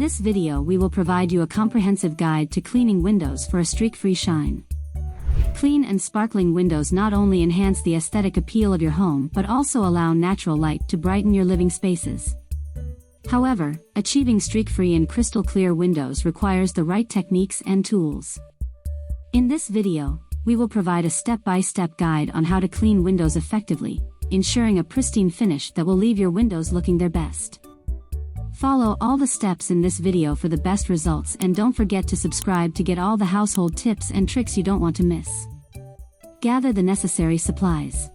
this video we will provide you a comprehensive guide to cleaning windows for a streak-free shine. Clean and sparkling windows not only enhance the aesthetic appeal of your home but also allow natural light to brighten your living spaces. However, achieving streak-free and crystal-clear windows requires the right techniques and tools. In this video, we will provide a step-by-step guide on how to clean windows effectively, ensuring a pristine finish that will leave your windows looking their best. Follow all the steps in this video for the best results, and don't forget to subscribe to get all the household tips and tricks you don't want to miss. Gather the necessary supplies.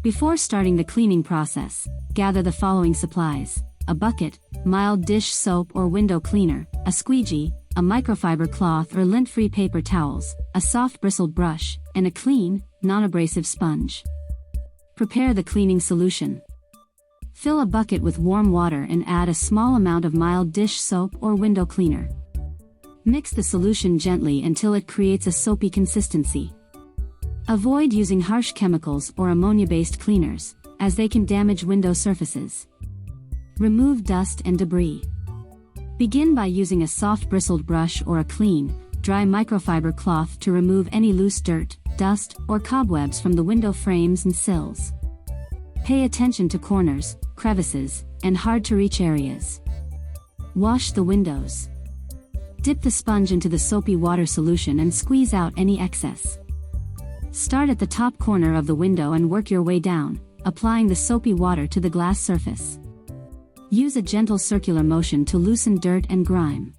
Before starting the cleaning process, gather the following supplies: a bucket, mild dish soap or window cleaner, a squeegee, a microfiber cloth or lint-free paper towels, a soft bristled brush, and a clean, non-abrasive sponge. Prepare the cleaning solution. Fill a bucket with warm water and add a small amount of mild dish soap or window cleaner. Mix the solution gently until it creates a soapy consistency. Avoid using harsh chemicals or ammonia-based cleaners, as they can damage window surfaces. Remove dust and debris. Begin by using a soft bristled brush or a clean, dry microfiber cloth to remove any loose dirt, dust, or cobwebs from the window frames and sills. Pay attention to corners, crevices, and hard-to-reach areas. Wash the windows. Dip the sponge into the soapy water solution and squeeze out any excess. Start at the top corner of the window and work your way down, applying the soapy water to the glass surface. Use a gentle circular motion to loosen dirt and grime.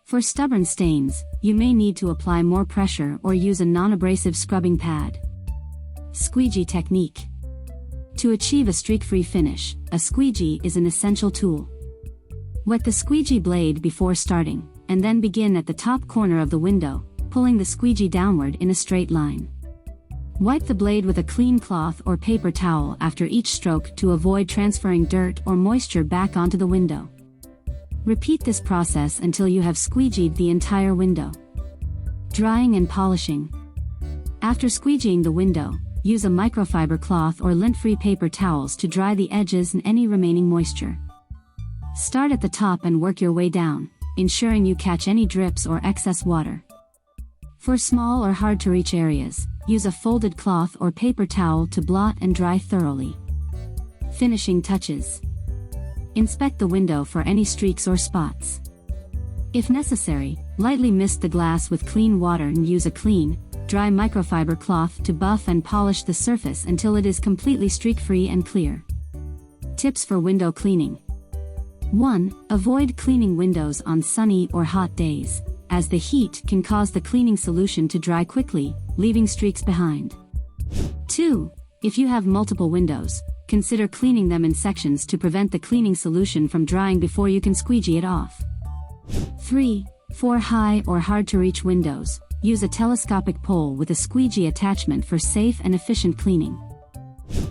For stubborn stains, you may need to apply more pressure or use a non-abrasive scrubbing pad. Squeegee Technique. To achieve a streak-free finish, a squeegee is an essential tool. Wet the squeegee blade before starting, and then begin at the top corner of the window, pulling the squeegee downward in a straight line. Wipe the blade with a clean cloth or paper towel after each stroke to avoid transferring dirt or moisture back onto the window. Repeat this process until you have squeegeed the entire window. Drying and polishing. After squeegeeing the window, use a microfiber cloth or lint-free paper towels to dry the edges and any remaining moisture. Start at the top and work your way down, ensuring you catch any drips or excess water. For small or hard-to-reach areas, use a folded cloth or paper towel to blot and dry thoroughly. Finishing touches. Inspect the window for any streaks or spots. If necessary, lightly mist the glass with clean water and use a clean, dry microfiber cloth to buff and polish the surface until it is completely streak-free and clear. Tips for window cleaning. 1. Avoid cleaning windows on sunny or hot days, as the heat can cause the cleaning solution to dry quickly, leaving streaks behind. 2. If you have multiple windows, consider cleaning them in sections to prevent the cleaning solution from drying before you can squeegee it off. 3. For high or hard-to-reach windows, use a telescopic pole with a squeegee attachment for safe and efficient cleaning.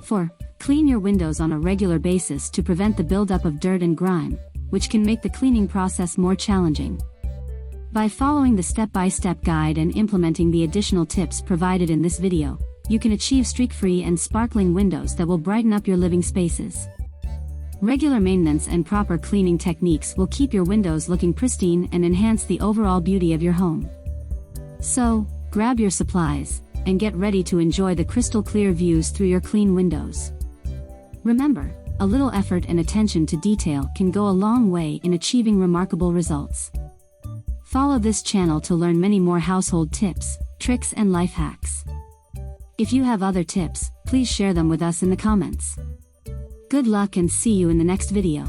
4. Clean your windows on a regular basis to prevent the buildup of dirt and grime, which can make the cleaning process more challenging. By following the step-by-step guide and implementing the additional tips provided in this video, you can achieve streak-free and sparkling windows that will brighten up your living spaces. Regular maintenance and proper cleaning techniques will keep your windows looking pristine and enhance the overall beauty of your home. So, grab your supplies, and get ready to enjoy the crystal-clear views through your clean windows. Remember, a little effort and attention to detail can go a long way in achieving remarkable results. Follow this channel to learn many more household tips, tricks and life hacks. If you have other tips, please share them with us in the comments. Good luck and see you in the next video.